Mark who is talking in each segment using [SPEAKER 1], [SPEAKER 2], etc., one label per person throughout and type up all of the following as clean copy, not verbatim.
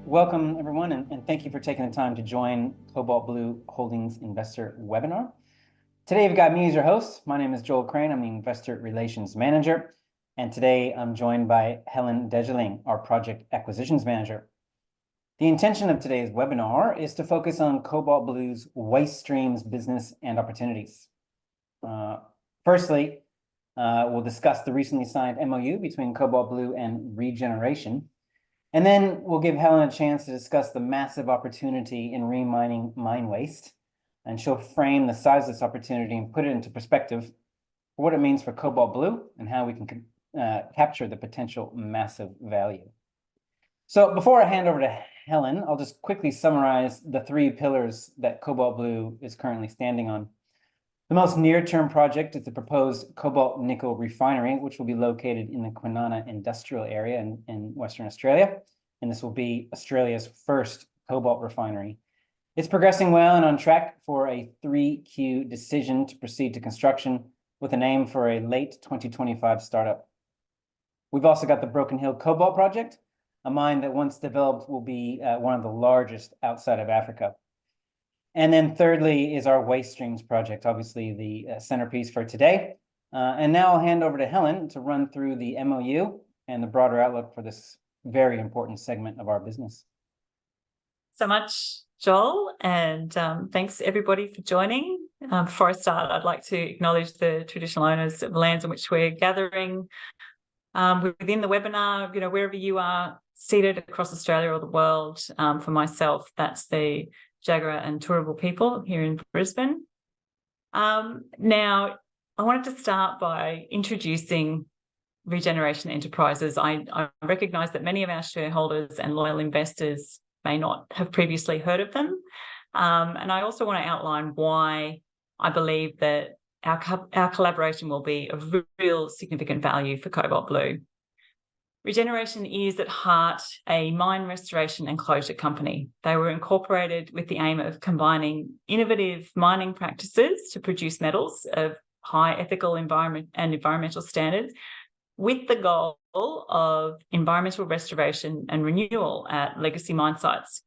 [SPEAKER 1] Welcome, everyone, and thank you for taking the time to join Cobalt Blue Holdings Investor Webinar. Today, you've got me as your host. My name is Joel Crane. I'm the Investor Relations Manager. And today, I'm joined by Helen Degeling, our Project Acquisitions Manager. The intention of today's webinar is to focus on Cobalt Blue's waste streams, business, and opportunities. Firstly, we'll discuss the recently signed MOU between Cobalt Blue and Regeneration. And then we'll give Helen a chance to discuss the massive opportunity in remining mine waste. And she'll frame the size of this opportunity and put it into perspective for what it means for Cobalt Blue and how we can capture the potential massive value. So before I hand over to Helen, I'll just quickly summarize the three pillars that Cobalt Blue is currently standing on. The most near-term project is the proposed cobalt nickel refinery, which will be located in the Kwinana industrial area in Western Australia. And this will be Australia's first cobalt refinery. It's progressing well and on track for a 3Q decision to proceed to construction with an aim for a late 2025 startup. We've also got the Broken Hill Cobalt Project, a mine that once developed will be one of the largest outside of Africa. And then thirdly is our waste streams project, obviously the centerpiece for today. And now I'll hand over to Helen to run through the MOU and the broader outlook for this very important segment of our business.
[SPEAKER 2] So much, Joel, and thanks everybody for joining. Before I start, I'd like to acknowledge the traditional owners of the lands in which we're gathering within the webinar, wherever you are seated across Australia or the world. For myself, that's the Jagera and Turrbal people here in Brisbane. Now, I wanted to start by introducing Regeneration Enterprises. I recognise that many of our shareholders and loyal investors may not have previously heard of them. And I also want to outline why I believe that our collaboration will be of real significant value for Cobalt Blue. Regeneration is at heart a mine restoration and closure company. They were incorporated with the aim of combining innovative mining practices to produce metals of high ethical environmental standards with the goal of environmental restoration and renewal at legacy mine sites.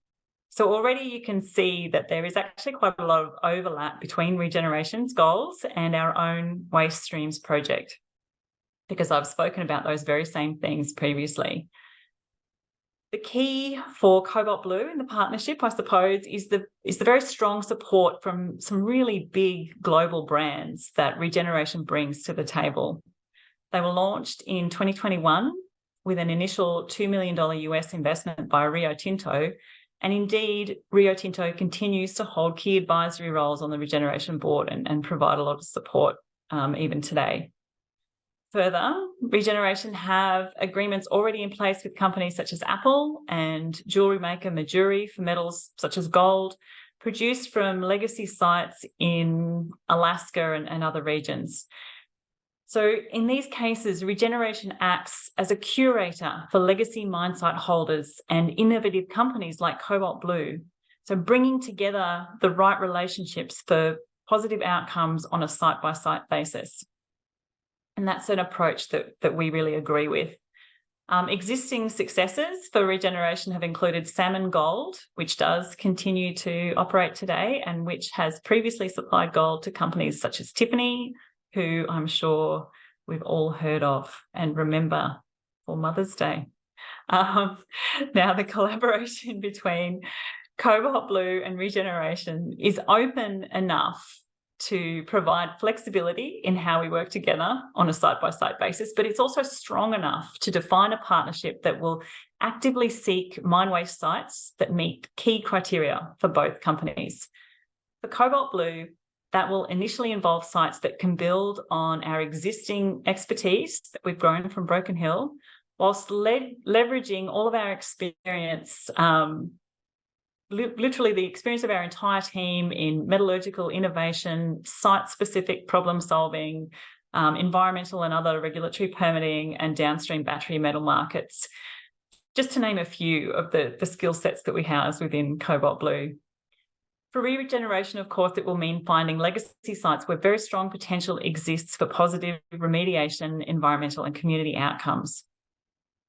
[SPEAKER 2] So already you can see that there is actually quite a lot of overlap between Regeneration's goals and our own waste streams project, because I've spoken about those very same things previously. The key for Cobalt Blue in the partnership, I suppose, is the very strong support from some really big global brands that Regeneration brings to the table. They were launched in 2021 with an initial $2 million US investment by Rio Tinto. And indeed, Rio Tinto continues to hold key advisory roles on the Regeneration board and provide a lot of support even today. Further, Regeneration have agreements already in place with companies such as Apple and jewellery maker Majuri for metals such as gold, produced from legacy sites in Alaska and other regions. So in these cases, Regeneration acts as a curator for legacy mine site holders and innovative companies like Cobalt Blue, so bringing together the right relationships for positive outcomes on a site-by-site basis. And that's an approach that we really agree with. Existing successes for Regeneration have included Salmon Gold, which does continue to operate today and which has previously supplied gold to companies such as Tiffany, who I'm sure we've all heard of and remember for Mother's Day. Now, the collaboration between Cobalt Blue and Regeneration is open enough to provide flexibility in how we work together on a site-by-site basis, but it's also strong enough to define a partnership that will actively seek mine waste sites that meet key criteria for both companies. For Cobalt Blue, that will initially involve sites that can build on our existing expertise that we've grown from Broken Hill, whilst leveraging all of our experience, literally the experience of our entire team in metallurgical innovation, site-specific problem solving, environmental and other regulatory permitting, and downstream battery metal markets, just to name a few of the skill sets that we house within Cobalt Blue. For Regeneration, of course, it will mean finding legacy sites where very strong potential exists for positive remediation, environmental and community outcomes.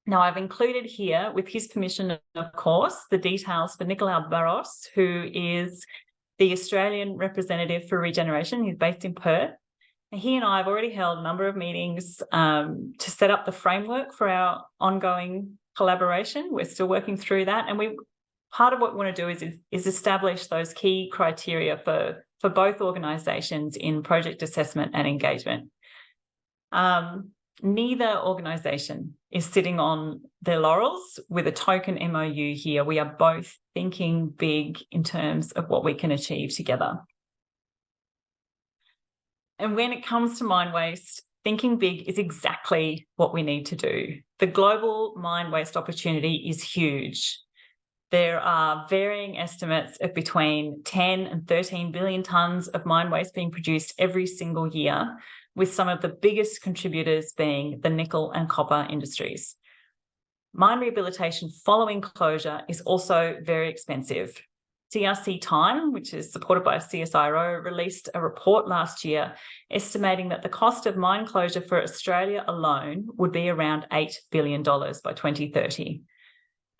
[SPEAKER 2] Now, I've included here, with his permission, of course, the details for Nicolau Barros, who is the Australian representative for Regeneration. He's based in Perth. And he and I have already held a number of meetings to set up the framework for our ongoing collaboration. We're still working through that. And part of what we want to do is establish those key criteria for both organisations in project assessment and engagement. Neither organisation is sitting on their laurels with a token MOU here. We are both thinking big in terms of what we can achieve together. And when it comes to mine waste, thinking big is exactly what we need to do. The global mine waste opportunity is huge. There are varying estimates of between 10 and 13 billion tonnes of mine waste being produced every single year, with some of the biggest contributors being the nickel and copper industries. Mine rehabilitation following closure is also very expensive. CRC Time, which is supported by CSIRO, released a report last year estimating that the cost of mine closure for Australia alone would be around $8 billion by 2030.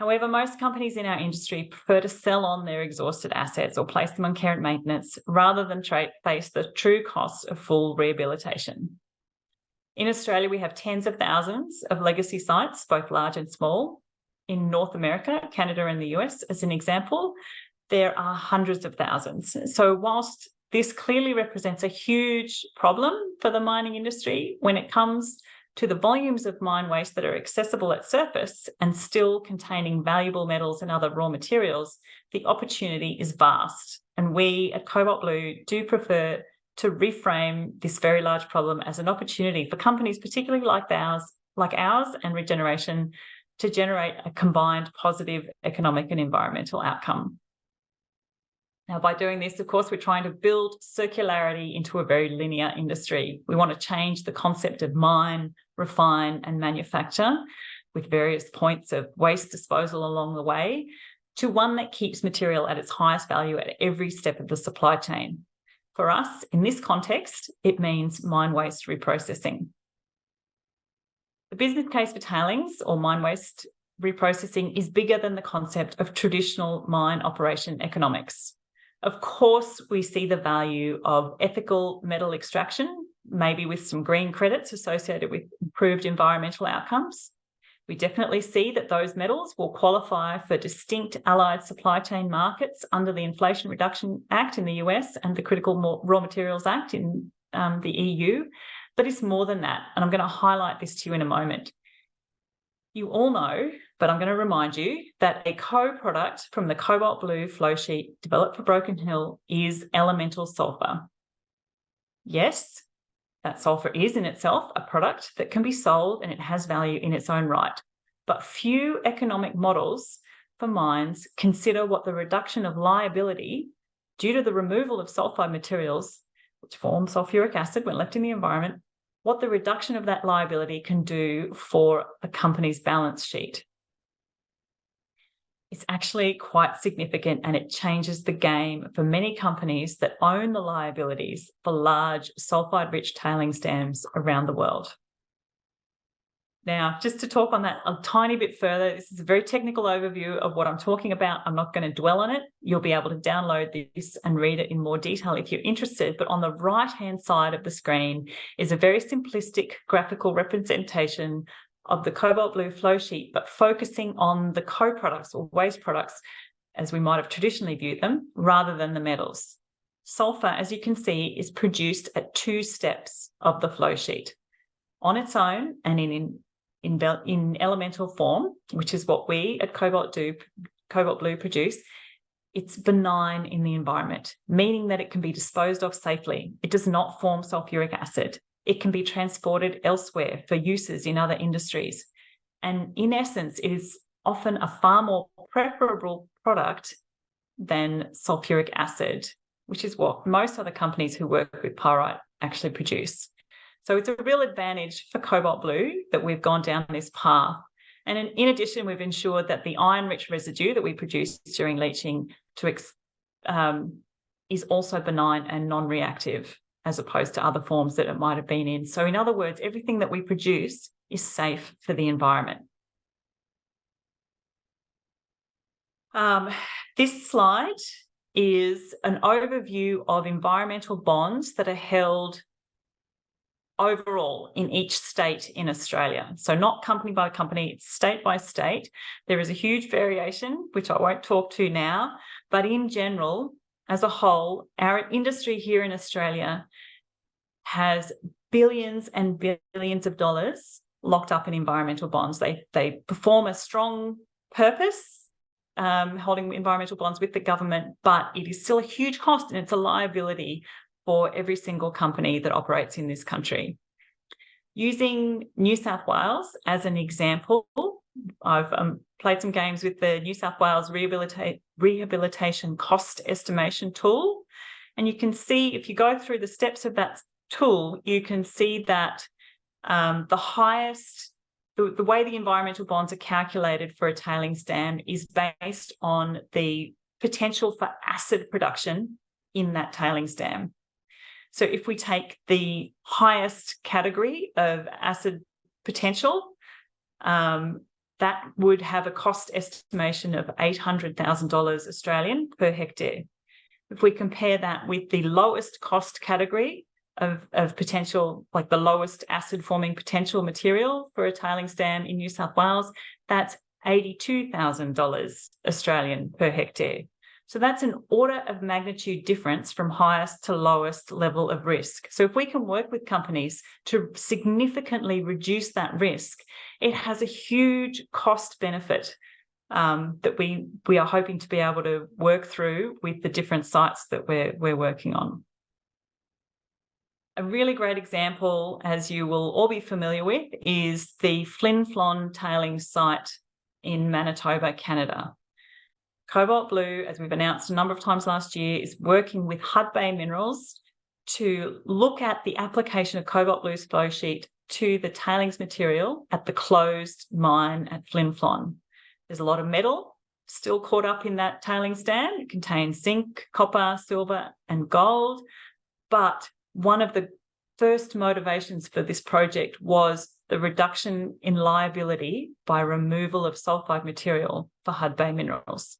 [SPEAKER 2] However, most companies in our industry prefer to sell on their exhausted assets or place them on care and maintenance rather than face the true cost of full rehabilitation. In Australia, we have tens of thousands of legacy sites, both large and small. In North America, Canada and the US, as an example, there are hundreds of thousands. So whilst this clearly represents a huge problem for the mining industry, when it comes to the volumes of mine waste that are accessible at surface and still containing valuable metals and other raw materials, the opportunity is vast. And we at Cobalt Blue do prefer to reframe this very large problem as an opportunity for companies, particularly like ours and Regeneration, to generate a combined positive economic and environmental outcome. Now, by doing this, of course, we're trying to build circularity into a very linear industry. We want to change the concept of mine, refine, and manufacture, with various points of waste disposal along the way, to one that keeps material at its highest value at every step of the supply chain. For us, in this context, it means mine waste reprocessing. The business case for tailings or mine waste reprocessing is bigger than the concept of traditional mine operation economics. Of course, we see the value of ethical metal extraction, maybe with some green credits associated with improved environmental outcomes. We definitely see that those metals will qualify for distinct allied supply chain markets under the Inflation Reduction Act in the US and the Critical Raw Materials Act in the EU. But it's more than that, and I'm going to highlight this to you in a moment. You all know, but I'm going to remind you, that a co-product from the Cobalt Blue flowsheet developed for Broken Hill is elemental sulfur. Yes, that sulfur is in itself a product that can be sold and it has value in its own right. But few economic models for mines consider what the reduction of liability due to the removal of sulfide materials, which form sulfuric acid when left in the environment, what the reduction of that liability can do for a company's balance sheet. It's actually quite significant, and it changes the game for many companies that own the liabilities for large sulfide-rich tailings dams around the world. Now, just to talk on that a tiny bit further, this is a very technical overview of what I'm talking about. I'm not going to dwell on it. You'll be able to download this and read it in more detail if you're interested. But on the right-hand side of the screen is a very simplistic graphical representation of the Cobalt Blue flowsheet, but focusing on the co-products or waste products as we might have traditionally viewed them, rather than the metals. Sulfur, as you can see, is produced at two steps of the flowsheet. On its own and in elemental form, which is what we at Cobalt Blue produce, it's benign in the environment, meaning that it can be disposed of safely. It does not form sulfuric acid. It can be transported elsewhere for uses in other industries. And in essence, it is often a far more preferable product than sulfuric acid, which is what most other companies who work with pyrite actually produce. So it's a real advantage for Cobalt Blue that we've gone down this path. And in addition, we've ensured that the iron-rich residue that we produce during leaching is also benign and non-reactive, as opposed to other forms that it might have been in. So in other words, everything that we produce is safe for the environment. This slide is an overview of environmental bonds that are held overall in each state in Australia. So not company by company, it's state by state. There is a huge variation, which I won't talk to now, but in general, as a whole, our industry here in Australia has billions and billions of dollars locked up in environmental bonds. They perform a strong purpose, holding environmental bonds with the government, but it is still a huge cost and it's a liability for every single company that operates in this country. Using New South Wales as an example, I've played some games with the New South Wales rehabilitation cost estimation tool. And you can see, if you go through the steps of that tool, you can see that the way the environmental bonds are calculated for a tailings dam is based on the potential for acid production in that tailings dam. So if we take the highest category of acid potential, that would have a cost estimation of $800,000 Australian per hectare. If we compare that with the lowest cost category of potential, like the lowest acid forming potential material for a tailings dam in New South Wales, that's $82,000 Australian per hectare. So that's an order of magnitude difference from highest to lowest level of risk. So if we can work with companies to significantly reduce that risk, it has a huge cost benefit that we are hoping to be able to work through with the different sites that we're working on. A really great example, as you will all be familiar with, is the Flin Flon tailings site in Manitoba, Canada. Cobalt Blue, as we've announced a number of times last year, is working with Hudbay Minerals to look at the application of Cobalt Blue's flow sheet to the tailings material at the closed mine at Flin Flon. There's a lot of metal still caught up in that tailings dam. It contains zinc, copper, silver, and gold. But one of the first motivations for this project was the reduction in liability by removal of sulfide material for Hudbay Minerals.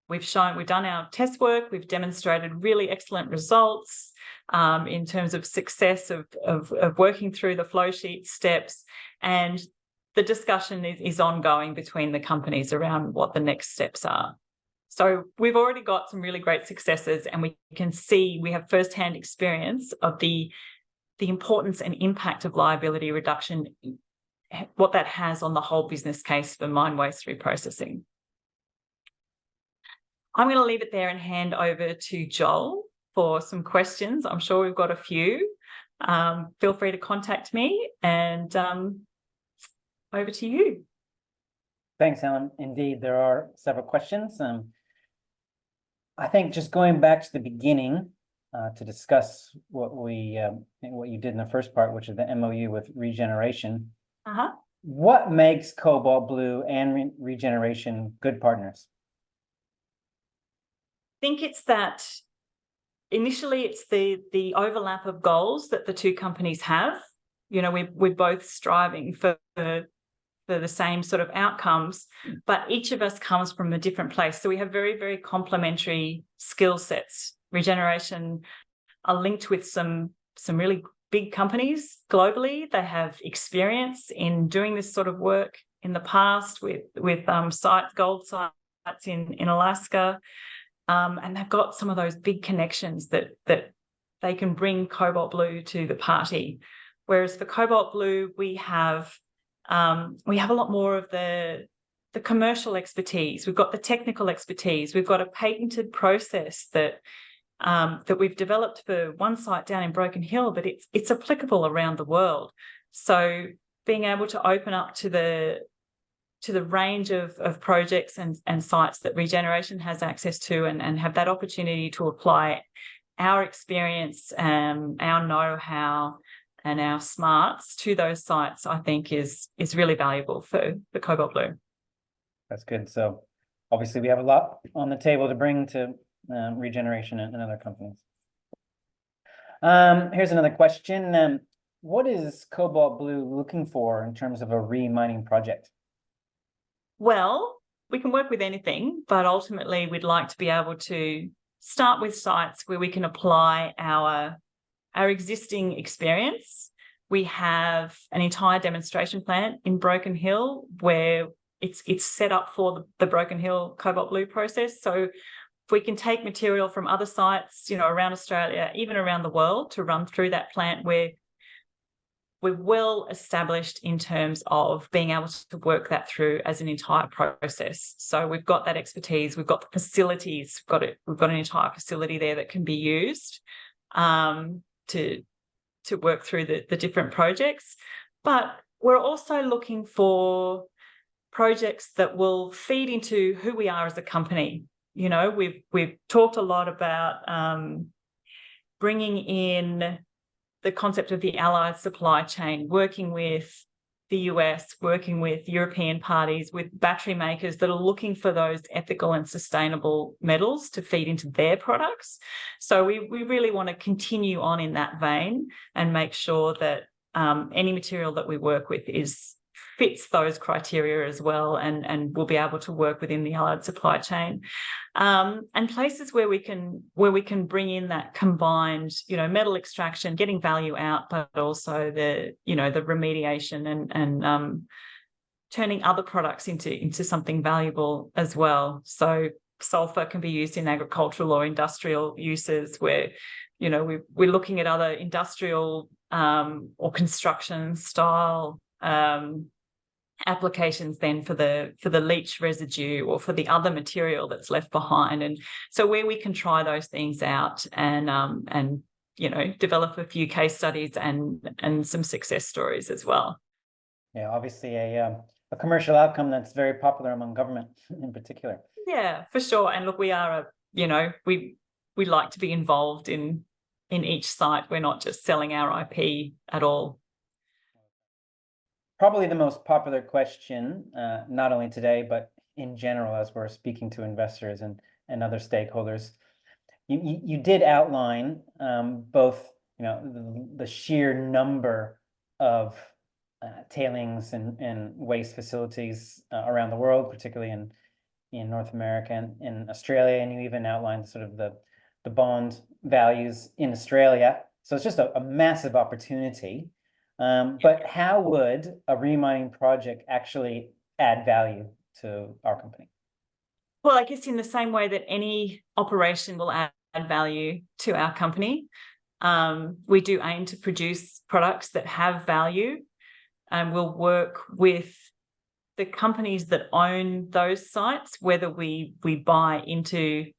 [SPEAKER 2] We've done our test work, we've demonstrated really excellent results in terms of success of working through the flow sheet steps, and the discussion is ongoing between the companies around what the next steps are. So we've already got some really great successes, and we can see we have firsthand experience of the importance and impact of liability reduction, what that has on the whole business case for mine waste reprocessing. I'm going to leave it there and hand over to Joel for some questions. I'm sure we've got a few. Feel free to contact me, and over to you.
[SPEAKER 1] Thanks, Helen. Indeed, there are several questions. I think just going back to the beginning to discuss what you did in the first part, which is the MOU with Regeneration. What makes Cobalt Blue and Regeneration good partners?
[SPEAKER 2] I think it's that initially it's the overlap of goals that the two companies have. You know, we're both striving for the same sort of outcomes, but each of us comes from a different place. So we have very, very complementary skill sets. Regeneration are linked with some really big companies globally. They have experience in doing this sort of work in the past with gold sites in Alaska. And they've got some of those big connections that they can bring Cobalt Blue to the party. Whereas for Cobalt Blue, we have a lot more of the commercial expertise. We've got the technical expertise. We've got a patented process that we've developed for one site down in Broken Hill, but it's applicable around the world. So being able to open up to the range of projects and sites that Regeneration has access to, and have that opportunity to apply our experience, our know-how and our smarts to those sites, I think is really valuable for the Cobalt Blue.
[SPEAKER 1] That's good. So obviously we have a lot on the table to bring to Regeneration and other companies. Here's another question. What is Cobalt Blue looking for in terms of a re-mining project?
[SPEAKER 2] Well, we can work with anything, but ultimately we'd like to be able to start with sites where we can apply our existing experience. We have an entire demonstration plant in Broken Hill where it's set up for the Broken Hill Cobalt Blue process. So if we can take material from other sites, around Australia, even around the world, to run through that plant, where we're well established in terms of being able to work that through as an entire process. So we've got that expertise, we've got the facilities, we've got an entire facility there that can be used to work through the different projects. But we're also looking for projects that will feed into who we are as a company. We've talked a lot about bringing in the concept of the allied supply chain, working with the US, working with European parties, with battery makers that are looking for those ethical and sustainable metals to feed into their products. So we really want to continue on in that vein and make sure that any material that we work with fits those criteria as well, and we'll be able to work within the allied supply chain, and places where we can bring in that combined, metal extraction, getting value out, but also the remediation and turning other products into something valuable as well. So sulfur can be used in agricultural or industrial uses, where we're looking at other industrial or construction style applications then for the leach residue or for the other material that's left behind. And so where we can try those things out and develop a few case studies and some success stories as well.
[SPEAKER 1] Yeah, obviously a commercial outcome that's very popular among government in particular.
[SPEAKER 2] Yeah, for sure. And look, we are we like to be involved in each site. We're not just selling our IP at all.
[SPEAKER 1] Probably the most popular question, not only today, but in general, as we're speaking to investors and other stakeholders. You did outline both, the sheer number of tailings and waste facilities around the world, particularly in North America and in Australia, and you even outlined sort of the bond values in Australia. So it's just a massive opportunity. But how would a remining project actually add value to our company?
[SPEAKER 2] Well, I guess in the same way that any operation will add value to our company, we do aim to produce products that have value, and we'll work with the companies that own those sites, whether we buy into,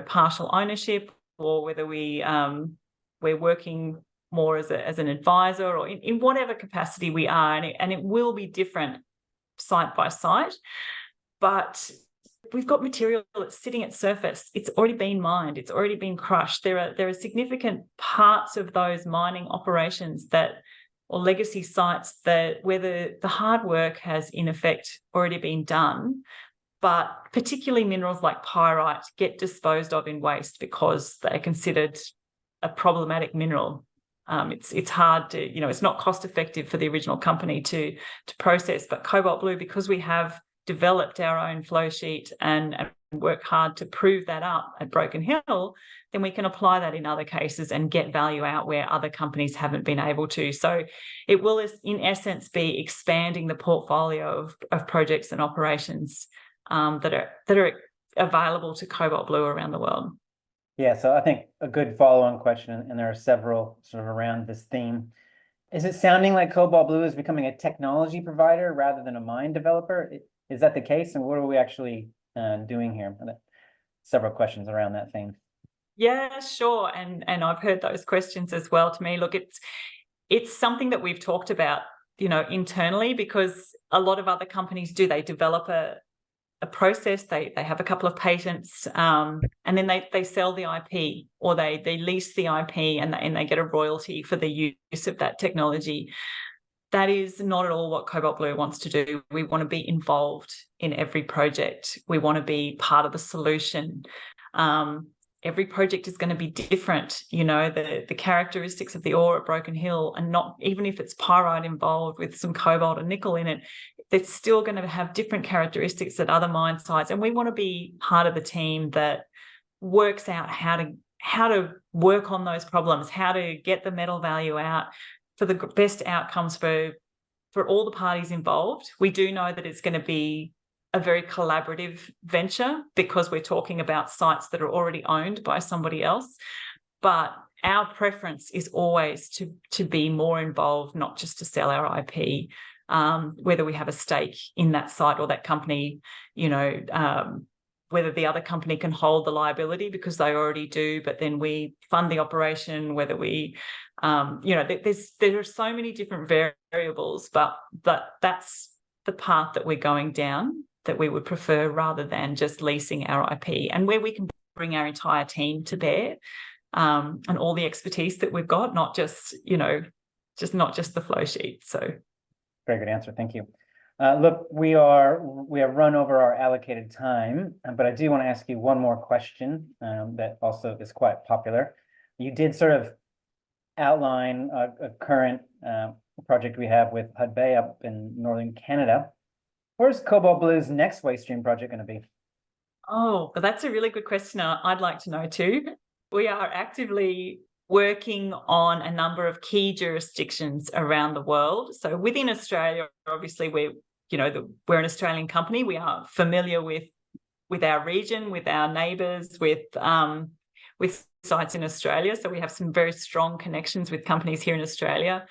[SPEAKER 2] partial ownership, or whether we're working more as an advisor, or in whatever capacity we are, and it will be different site by site. But we've got material that's sitting at surface. It's already been mined. It's already been crushed. There are significant parts of those mining operations or legacy sites where the hard work has in effect already been done. But particularly minerals like pyrite get disposed of in waste because they're considered a problematic mineral. It's hard to, it's not cost effective for the original company to process. But Cobalt Blue, because we have developed our own flow sheet and work hard to prove that up at Broken Hill, then we can apply that in other cases and get value out where other companies haven't been able to. So it will, in essence, be expanding the portfolio of projects and operations that are available to Cobalt Blue around the world.
[SPEAKER 1] Yeah, so I think a good follow-on question, and there are several sort of around this theme. Is it sounding like Cobalt Blue is becoming a technology provider rather than a mine developer? Is that the case? And what are we actually doing here? Several questions around that theme.
[SPEAKER 2] Yeah, sure. And I've heard those questions as well. To me, look, it's something that we've talked about, internally, because a lot of other companies they develop a process, they have a couple of patents, and then they sell the IP, or they lease the IP and they get a royalty for the use of that technology. That is not at all what Cobalt Blue wants to do. We want to be involved in every project. We want to be part of the solution. Every project is going to be different. The characteristics of the ore at Broken Hill, and not even if it's pyrite involved with some cobalt and nickel in it, they're still going to have different characteristics at other mine sites, and we want to be part of the team that works out how to work on those problems, how to get the metal value out for the best outcomes for all the parties involved. We do know that it's going to be a very collaborative venture because we're talking about sites that are already owned by somebody else. But our preference is always to be more involved, not just to sell our IP, whether we have a stake in that site or that company, whether the other company can hold the liability because they already do, but then we fund the operation, whether we, there are so many different variables, but that's the path that we're going down that we would prefer rather than just leasing our IP, and where we can bring our entire team to bear, and all the expertise that we've got, not just the flow sheet. So
[SPEAKER 1] very good answer. Thank you. Look, we have run over our allocated time, but I do want to ask you one more question that also is quite popular. You did sort of outline a current project we have with Hudbay up in northern Canada. Where's Cobalt Blue's next waste stream project going to be?
[SPEAKER 2] Oh, well, that's a really good question. I'd like to know too. We are actively working on a number of key jurisdictions around the world. So within Australia, obviously, we're an Australian company. We are familiar with our region, with our neighbours, with sites in Australia. So we have some very strong connections with companies here in Australia.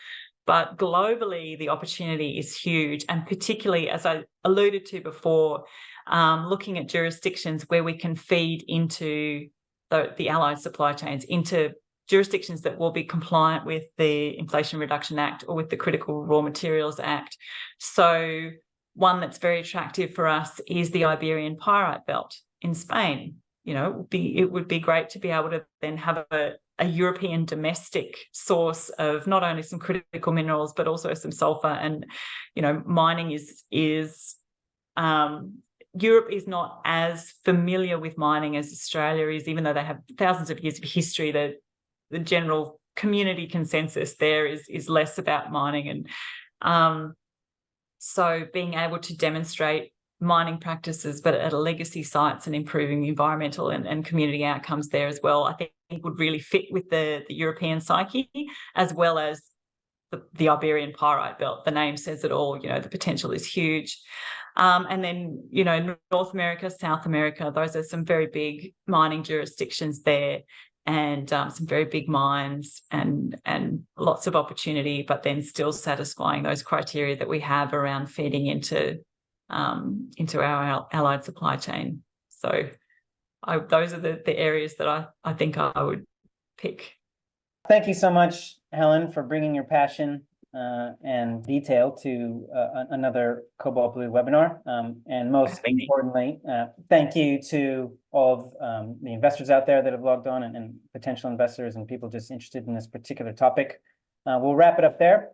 [SPEAKER 2] But globally, the opportunity is huge, and particularly, as I alluded to before, looking at jurisdictions where we can feed into the allied supply chains, into jurisdictions that will be compliant with the Inflation Reduction Act or with the Critical Raw Materials Act. So one that's very attractive for us is the Iberian Pyrite Belt in Spain. It would be great to be able to then have a European domestic source of not only some critical minerals, but also some sulfur. And, mining is Europe is not as familiar with mining as Australia is, even though they have thousands of years of history. The general community consensus there is less about mining. And so being able to demonstrate mining practices, but at a legacy sites, and improving the environmental and community outcomes there as well, I think would really fit with the European psyche, as well as the Iberian Pyrite Belt. The name says it all. The potential is huge. And then, North America, South America, those are some very big mining jurisdictions there, and some very big mines and lots of opportunity, but then still satisfying those criteria that we have around feeding into our allied supply chain. So those are the areas that I think I would pick.
[SPEAKER 1] Thank you so much, Helen, for bringing your passion and detail to another Cobalt Blue webinar. And most importantly, thank you to all of the investors out there that have logged on, and potential investors and people just interested in this particular topic. We'll wrap it up there.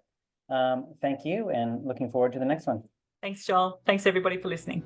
[SPEAKER 1] Thank you, and looking forward to the next one.
[SPEAKER 2] Thanks, Joel. Thanks, everybody, for listening.